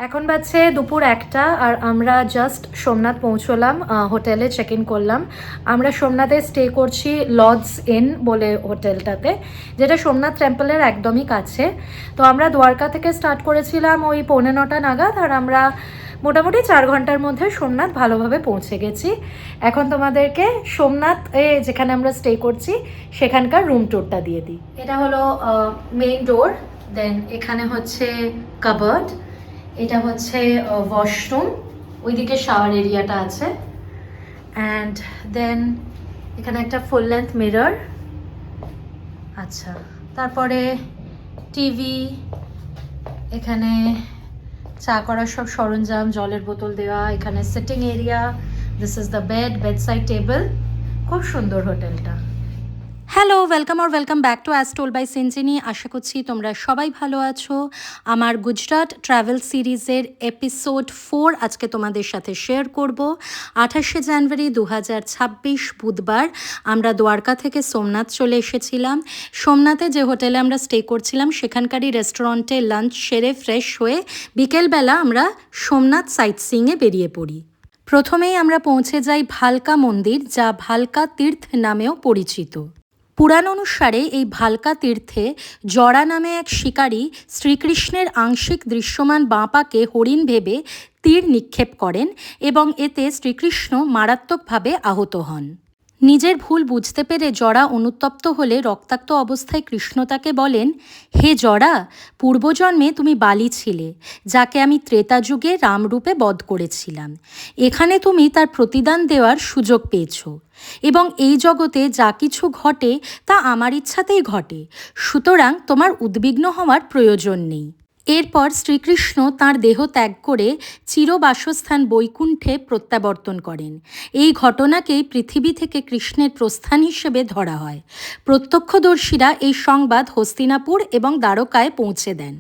এখন বাজছে দুপুর 1টা আর আমরা জাস্ট সোমনাথ পৌঁছলাম, হোটেলে চেক ইন করলাম। আমরা সোমনাথে স্টে করছি লর্ডস ইন বলে হোটেলটাতে, যেটা সোমনাথ টেম্পলের একদমই কাছে। তো আমরা দ্বারকা থেকে স্টার্ট করেছিলাম ওই 8:45 নাগাদ, আর আমরা মোটামুটি 4 ঘন্টার মধ্যে সোমনাথ ভালোভাবে পৌঁছে গেছি। এখন তোমাদেরকে সোমনাথ যেখানে আমরা স্টে করছি সেখানকার রুম ট্যুরটা দিয়ে দিই। এটা হলো মেইন ডোর, দেন এখানে হচ্ছে কাবার্ড, এটা হচ্ছে ওয়াশরুম, ওইদিকে শাওয়ার এরিয়াটা আছে, অ্যান্ড দেন এখানে একটা ফুল লেন্থ মিরর। আচ্ছা, তারপরে টিভি, এখানে চা করার সব সরঞ্জাম, জলের বোতল দেওয়া, এখানে sitting area, this is the bedside table. খুব সুন্দর হোটেলটা। Hello, welcome back to as told by Sinjini. আশা করছি তোমরা সবাই ভালো আছো। আমার গুজরাট ট্রাভেল সিরিজের এপিসোড 4 আজকে তোমাদের সাথে শেয়ার করব। 28শে জানুয়ারি 2026 বুধবার আমরা দ্বারকা থেকে সোমনাথ চলে এসেছিলাম। সোমনাথে যে হোটেলে আমরা স্টে করছিলাম সেখানকারই রেস্টুরেন্টে লাঞ্চ সেরে ফ্রেশ হয়ে বিকেলবেলা আমরা সোমনাথ সাইট সিইংয়ে বেরিয়ে পড়ি। প্রথমেই আমরা পৌঁছে যাই ভালকা মন্দির, যা ভালকা তীর্থ নামেও পরিচিত। পুরাণ অনুসারে এই ভালকা তীর্থে জরা নামে এক শিকারী শ্রীকৃষ্ণের আংশিক দৃশ্যমান বাঁ পাকে হরিণ ভেবে তীর নিক্ষেপ করেন এবং এতে শ্রীকৃষ্ণ মারাত্মকভাবে আহত হন। নিজের ভুল বুঝতে পেরে জরা অনুতপ্ত হলে রক্তাক্ত অবস্থায় কৃষ্ণ তাকে বলেন, হে জরা, পূর্বজন্মে তুমি বালি ছিলে, যাকে আমি ত্রেতা যুগে রামরূপে বধ করেছিলাম। এখানে তুমি তার প্রতিদান দেওয়ার সুযোগ পেয়েছ এবং এই জগতে যা কিছু ঘটে তা আমার ইচ্ছাতেই ঘটে, সুতরাং তোমার উদ্বিগ্ন হওয়ার প্রয়োজন নেই। এরপর শ্রীকৃষ্ণ তাঁর দেহ ত্যাগ করে চিরবাসস্থান বৈকুণ্ঠে প্রত্যাবর্তন করেন। এই ঘটনাকেই পৃথিবী থেকে কৃষ্ণের প্রস্থান হিসেবে ধরা হয়। প্রত্যক্ষদর্শীরা এই সংবাদ হস্তিনাপুর এবং দ্বারকায় পৌঁছে দেন।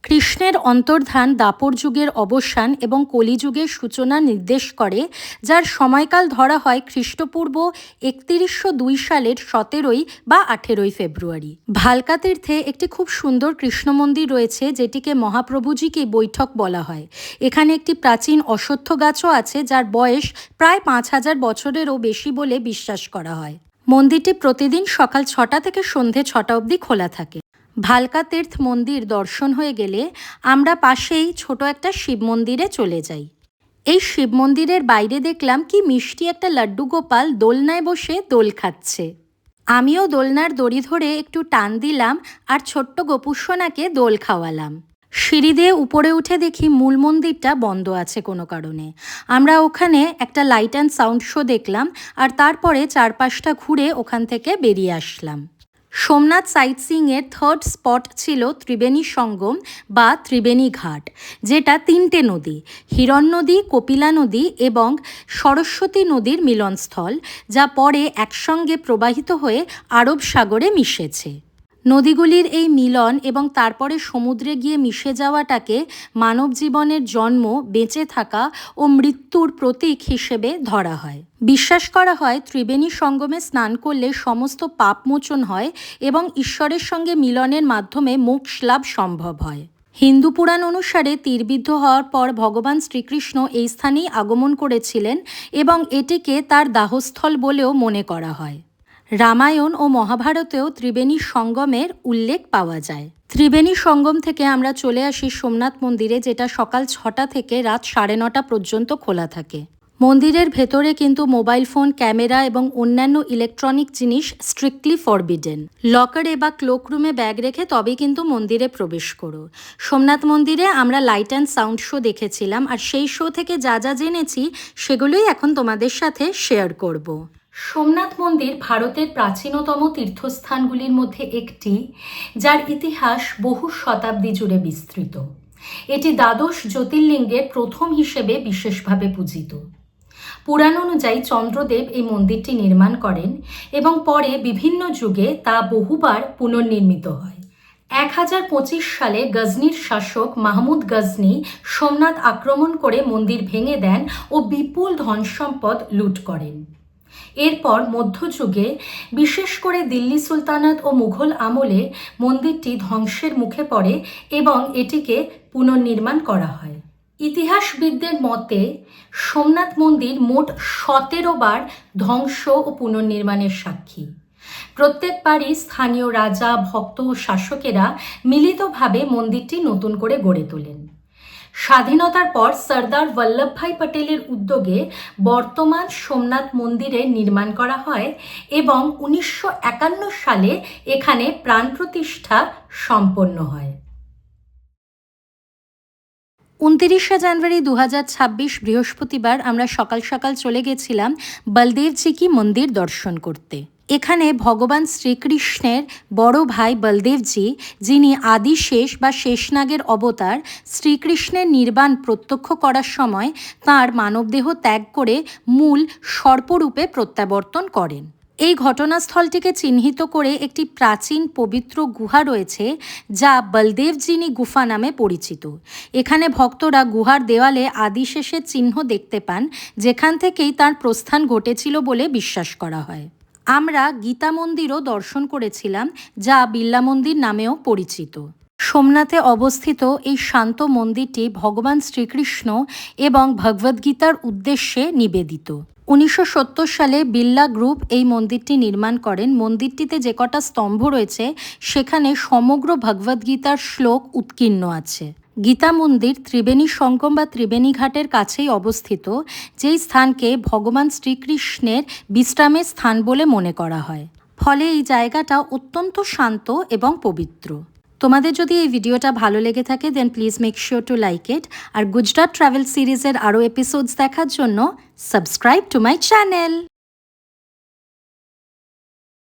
কৃষ্ণের অন্তর্ধান দাপর যুগের অবসান এবং কলিযুগের সূচনা নির্দেশ করে, যার সময়কাল ধরা হয় খ্রিস্টপূর্ব 3102 সালের 17 বা 18 ফেব্রুয়ারি। ভালকা তীর্থে একটি খুব সুন্দর কৃষ্ণ মন্দির রয়েছে, যেটিকে মহাপ্রভুজিকে বৈঠক বলা হয়। এখানে একটি প্রাচীন অশ্বত্থ গাছও আছে, যার বয়স প্রায় 5000 বছরেরও বেশি বলে বিশ্বাস করা হয়। মন্দিরটি প্রতিদিন সকাল 6টা থেকে সন্ধে 6টা অবধি খোলা থাকে। ভালকা তীর্থ মন্দির দর্শন হয়ে গেলে আমরা পাশেই ছোট একটা শিব মন্দিরে চলে যাই। এই শিব মন্দিরের বাইরে দেখলাম কি মিষ্টি একটা লাড্ডু গোপাল দোলনায় বসে দোল খাচ্ছে। আমিও দোলনার দড়ি ধরে একটু টান দিলাম আর ছোট্ট গোপুসোনাকে দোল খাওয়ালাম। সিঁড়ি দিয়ে উপরে উঠে দেখি মূল মন্দিরটা বন্ধ আছে কোনো কারণে। আমরা ওখানে একটা লাইট অ্যান্ড সাউন্ড শো দেখলাম আর তারপরে চারপাশটা ঘুরে ওখান থেকে বেরিয়ে আসলাম। সোমনাথ সাইট সিইংয়ের থার্ড স্পট ছিল ত্রিবেণী সঙ্গম বা ত্রিবেণী ঘাট, যেটা 3টে নদী, হিরণ নদী, কপিলা নদী এবং সরস্বতী নদীর মিলনস্থল, যা পরে একসঙ্গে প্রবাহিত হয়ে আরব সাগরে মিশেছে। নদীগুলির এই মিলন এবং তারপরে সমুদ্রে গিয়ে মিশে যাওয়াটাকে মানব জীবনের জন্ম, বেঁচে থাকা ও মৃত্যুর প্রতীক হিসেবে ধরা হয়। বিশ্বাস করা হয় ত্রিবেণী সঙ্গমে স্নান করলে সমস্ত পাপ মোচন হয় এবং ঈশ্বরের সঙ্গে মিলনের মাধ্যমে মোক্ষ লাভ সম্ভব হয়। হিন্দু পুরাণ অনুসারে তীরবিদ্ধ হওয়ার পর ভগবান শ্রীকৃষ্ণ এই স্থানেই আগমন করেছিলেন এবং এটিকে তার দাহস্থল বলেও মনে করা হয়। রামায়ণ ও মহাভারতেও ত্রিবেণী সঙ্গমের উল্লেখ পাওয়া যায়। ত্রিবেণী সঙ্গম থেকে আমরা চলে আসি সোমনাথ মন্দিরে, যেটা সকাল 6টা থেকে রাত 9:30 পর্যন্ত খোলা থাকে। মন্দিরের ভেতরে কিন্তু মোবাইল ফোন, ক্যামেরা এবং অন্যান্য ইলেকট্রনিক জিনিস স্ট্রিক্টলি ফরবিডেন। লকারে বা ক্লোকরুমে ব্যাগ রেখে তবেই কিন্তু মন্দিরে প্রবেশ করো। সোমনাথ মন্দিরে আমরা লাইট অ্যান্ড সাউন্ড শো দেখেছিলাম, আর সেই শো থেকে যা যা জেনেছি সেগুলোই এখন তোমাদের সাথে শেয়ার করব। সোমনাথ মন্দির ভারতের প্রাচীনতম তীর্থস্থানগুলির মধ্যে একটি, যার ইতিহাস বহু শতাব্দী জুড়ে বিস্তৃত। এটি দ্বাদশ জ্যোতির্লিঙ্গের প্রথম হিসেবে বিশেষভাবে পূজিত। পুরাণ অনুযায়ী চন্দ্রদেব এই মন্দিরটি নির্মাণ করেন এবং পরে বিভিন্ন যুগে তা বহুবার পুনর্নির্মিত হয়। 1025 সালে গজনির শাসক মাহমুদ গজনি সোমনাথ আক্রমণ করে মন্দির ভেঙে দেন ও বিপুল ধনসম্পদ লুট করেন। এরপর মধ্যযুগে, বিশেষ করে দিল্লি সুলতানাত ও মুঘল আমলে মন্দিরটি ধ্বংসের মুখে পড়ে এবং এটিকে পুনর্নির্মাণ করা হয়। ইতিহাসবিদদের মতে সোমনাথ মন্দির মোট 17 বার ধ্বংস ও পুনর্নির্মাণের সাক্ষী। প্রত্যেকবারই স্থানীয় রাজা, ভক্ত ও শাসকেরা মিলিতভাবে মন্দিরটি নতুন করে গড়ে তোলেন। স্বাধীনতার পর সর্দার বল্লভভাই পটেলের উদ্যোগে বর্তমান সোমনাথ মন্দিরের নির্মাণ করা হয় এবং 1951 সালে এখানে প্রাণ প্রতিষ্ঠা সম্পন্ন হয়। 29শে জানুয়ারি 2026 বৃহস্পতিবার আমরা সকাল সকাল চলে গেছিলাম বলদেবজি কি মন্দির দর্শন করতে। এখানে ভগবান শ্রীকৃষ্ণের বড় ভাই বলদেবজি, যিনি আদিশেষ বা শেষনাগের অবতার, শ্রীকৃষ্ণের নির্বাণ প্রত্যক্ষ করার সময় তাঁর মানবদেহ ত্যাগ করে মূল সর্পরূপে প্রত্যাবর্তন করেন। এই ঘটনাস্থলটিকে চিহ্নিত করে একটি প্রাচীন পবিত্র গুহা রয়েছে, যা বলদেবজিনী গুফা নামে পরিচিত। এখানে ভক্তরা গুহার দেওয়ালে আদিশেষের চিহ্ন দেখতে পান, যেখান থেকেই তার প্রস্থান ঘটেছিল বলে বিশ্বাস করা হয়। আমরা গীতা মন্দিরও দর্শন করেছিলাম, যা বিড়লা মন্দির নামেও পরিচিত। সোমনাথে অবস্থিত এই শান্ত মন্দিরটি ভগবান শ্রীকৃষ্ণ এবং ভগবদ্গীতার উদ্দেশ্যে নিবেদিত। 1970 সালে বিড়লা গ্রুপ এই মন্দিরটি নির্মাণ করেন। মন্দিরটিতে যে কটা স্তম্ভ রয়েছে সেখানে সমগ্র ভগবদ্গীতার শ্লোক উৎকীর্ণ আছে। গীতা মন্দির ত্রিবেণী সঙ্গম বা ত্রিবেণী ঘাটের কাছেই অবস্থিত, যেই স্থানকে ভগবান শ্রীকৃষ্ণের বিশ্রামের স্থান বলে মনে করা হয়। ফলে এই জায়গাটা অত্যন্ত শান্ত এবং পবিত্র। তোমাদের যদি এই ভিডিওটা ভালো লেগে থাকে then please make sure to like it. আর গুজরাট ট্রাভেল সিরিজের আরও এপিসোডস দেখার জন্য সাবস্ক্রাইব টু মাই চ্যানেল।